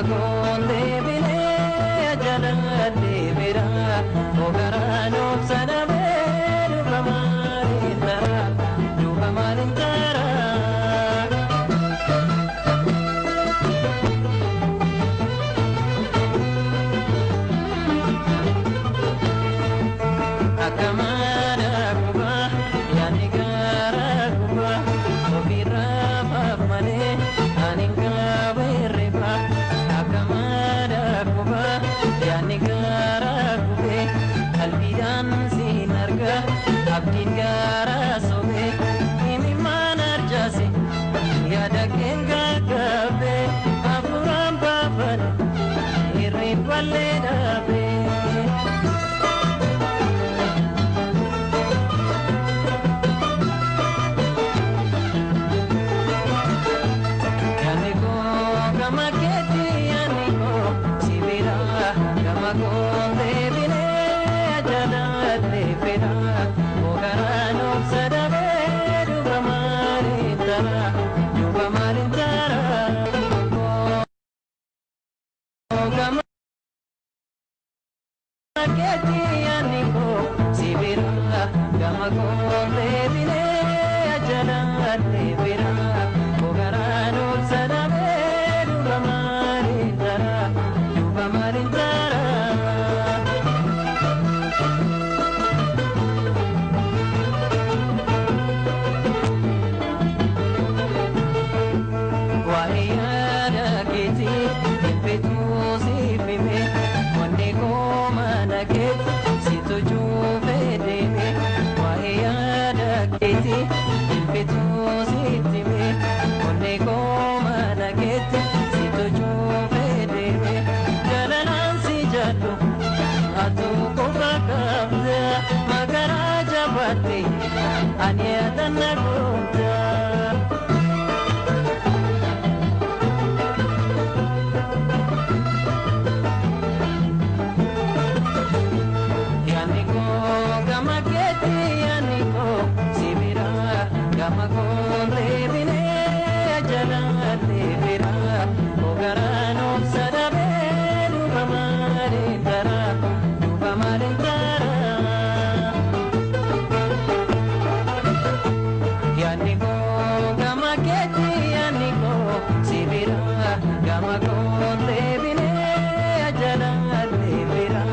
konde bine jalali mera ogarano saname rupamalintara akamana kuba yani gara kuba obira mane aninga bereba akamana kuba yani gara kube albidan sinarga abdin gara sobe ini manar jasi yada kenga kabe apuram baban irip waledabe konde bine jalali mera ogarano saname rupamalintara Ketianiko sibira gama konde bine jalali mera ogarano saname rupamalintara wahiyada kiti impetu sifime wande komana kiti situju fedeme wahiyada kiti impetu sifime wande komana kiti situju fedeme jalanan si jadu atu kokakabza magara jabati anyatan nagunta gama konde bine jalali mera ogarano saname rupamalintara yaniko gama keti yaniko sibira gama konde bine jalali mera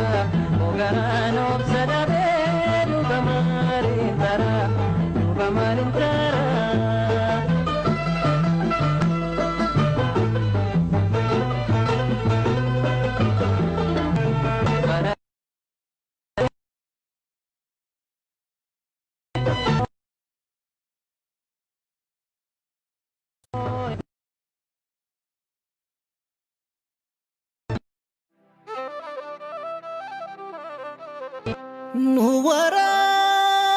ogarano saname rupamalintara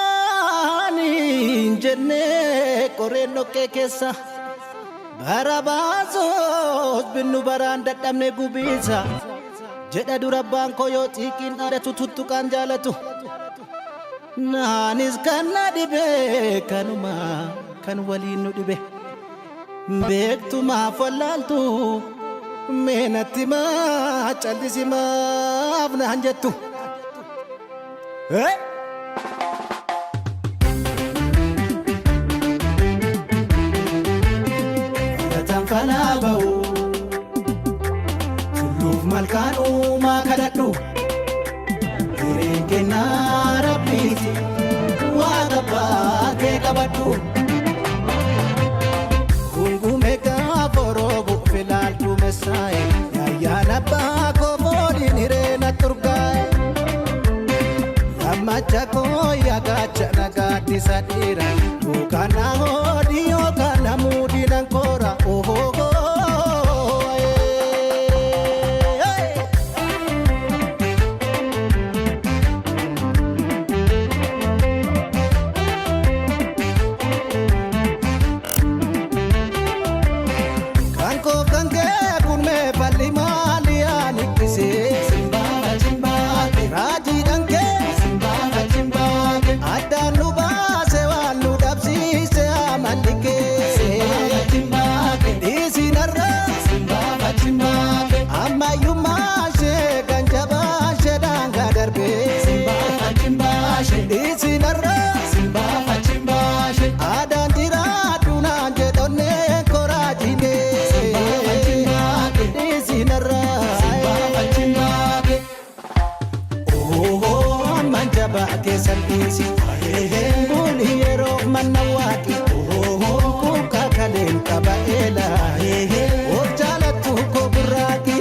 nuwarani jenne koreno kekesa barabazos binu baranda damne gubisa jedha durabban koyo tikin adatu tuttukan jalatu nanis kanna dibe kanuma kan walinu dibe bektuma fallaltu menatima chaldisima abna hanjatu hey tanfalabau kuluf malkanu makadadu direngena rabbiti wadaba ke kabadu gungumeka forobu filaltu mesai yana ba ko modin irena turgai amachako yagacha nagati sadira ukana hodi okana mudi nankora oho kanko kanke kunme pali malia nikise simba simba raji kanke adanu ba se walu dabsi se amalike isinarra Simbafachimbashe aadaan jiraadhu naan jedhonne koraajine isinarra Simbafachimbake amman jabaa keessan dhiisi buli yeroo manna waaqi kuuka kaleen qaba eela of jaalattu koo burraaqi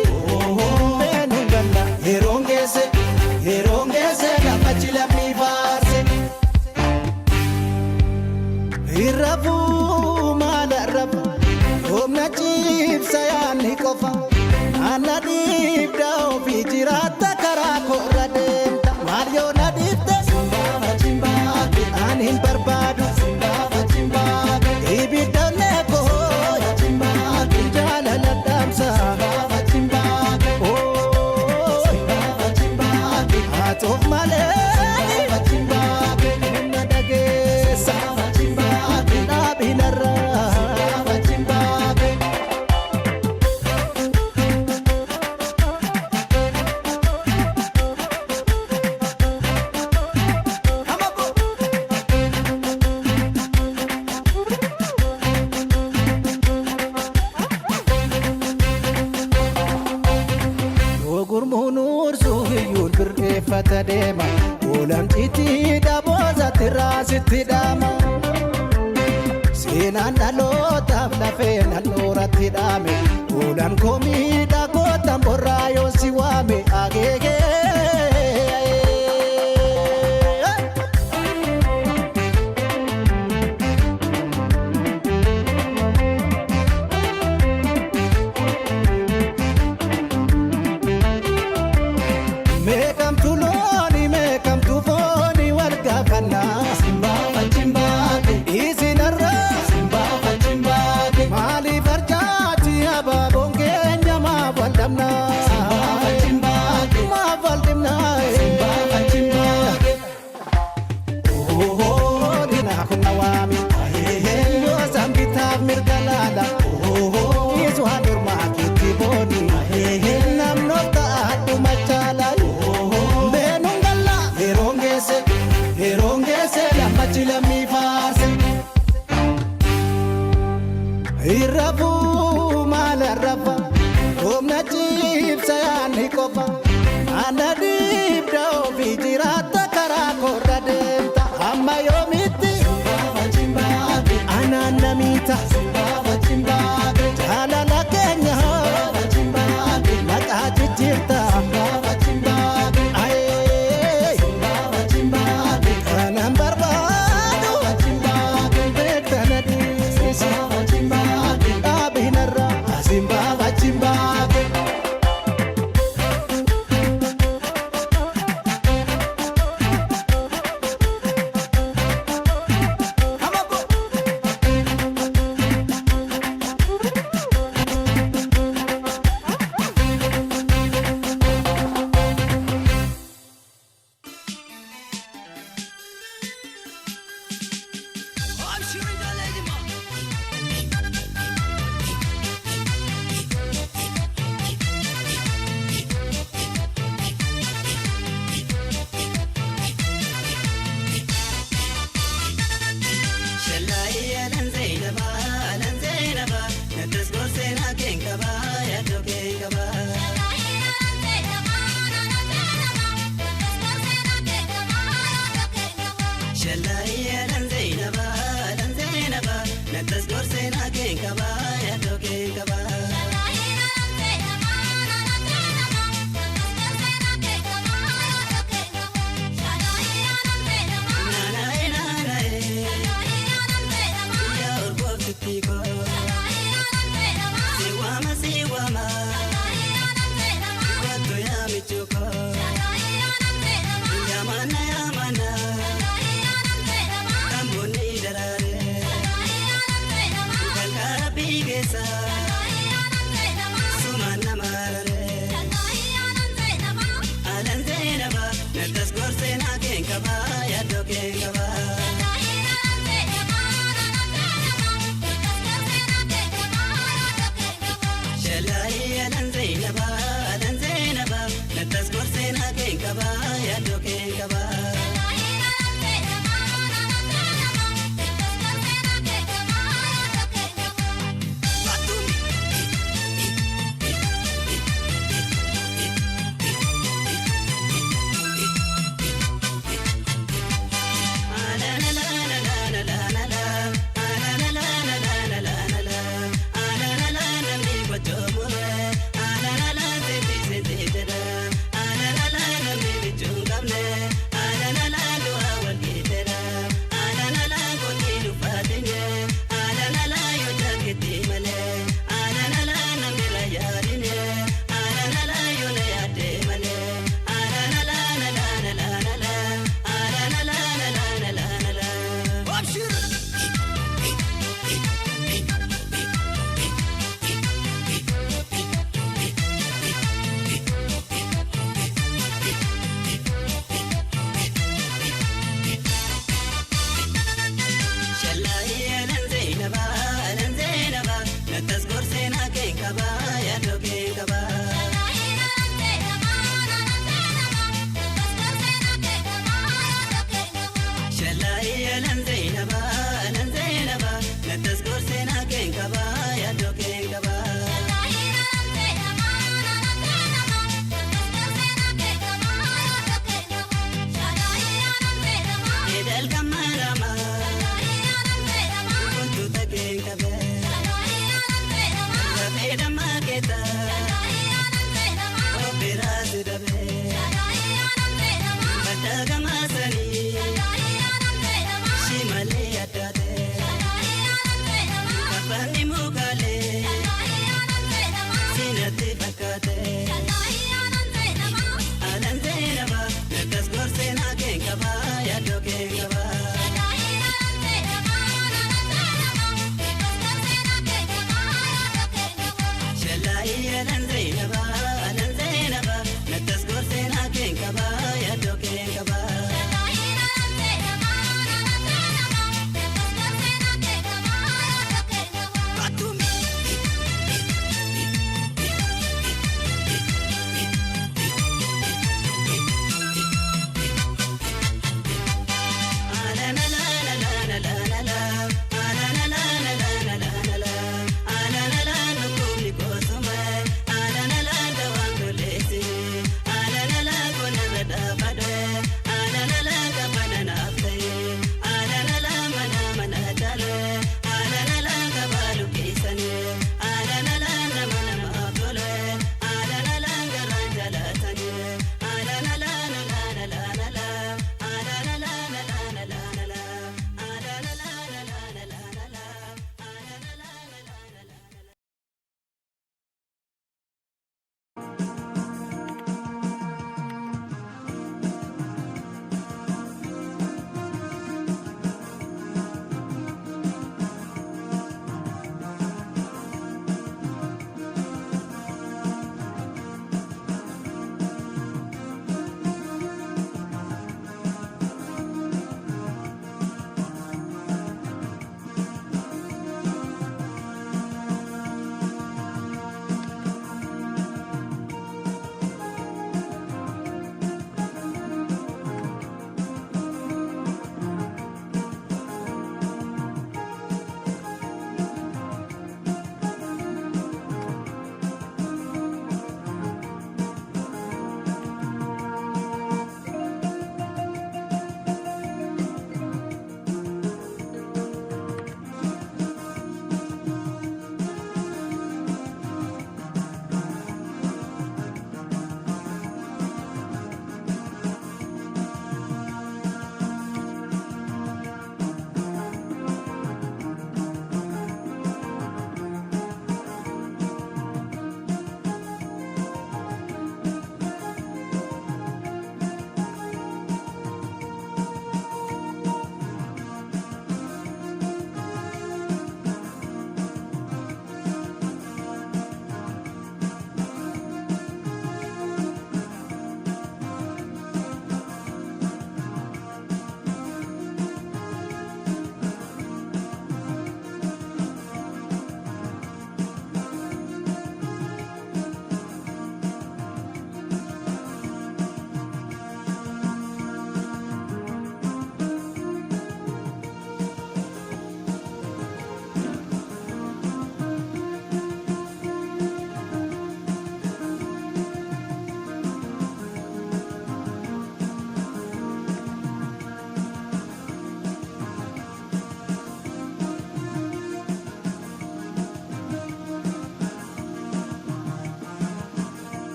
beenu galla yeroon geesse gammachi lammii faarse irrafuu maala rafa humna ciibsa yaanni qofa anna dhiibda ofii jiraatta karaa korra deemta maal yoo na dhiibte Simbafachimbake an hin barbaadu Simbafachimbake ibiddallee koo jaalala dhaamsa Simbafachimbake Simbafachimbake haatoof malee Simbafachimbake humna dhageessa Simbafachimbake dhaabinarraa Simbafachimbake gurmuun ursuu hiyyuun birreeffata deema oolamciitii dhaboosatti raasitti dhaama seenaan dhalootaaf lafee nallooratti dhaame oolan komiidha gootan borraa yoo si waame ageegee meeqamtu looni meeqamtu fooni wal gaafannaa Simbafachimbake isinarra Simbafachimbake maaliif harcaati abaaboon keenya maaf wal dhabnaa Simbafachimbake maaf wal dhibnaa Simbafachimbake dinaa kun nawaami yoo sambitaaf mirga laala isu hadurmaa kitti booni namnoof ta'adhu machaala beenuun galla yeroon geesse lammachi lammii faarse irrafuu maala rafa humna ciibsa yaanni qofa ana dhiibda ofii jiraatta karaa korra deemta amma yoomitti Simbafachimbake anaan namiita Simbafachimbake jaalala keenya Simbafachimbake maqaa jijjiirta Simbafachimbake ayee Simbafachimbake kanan barbaadu beektana dhiisi Simbafachimbake dhaabinarra Simbafachimbake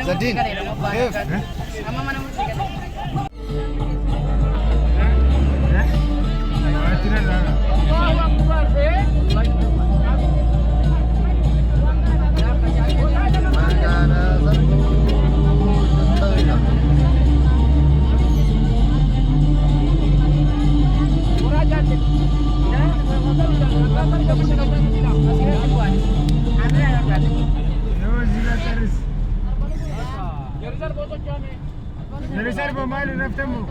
Zadin. Jadi saya mau main naftamu.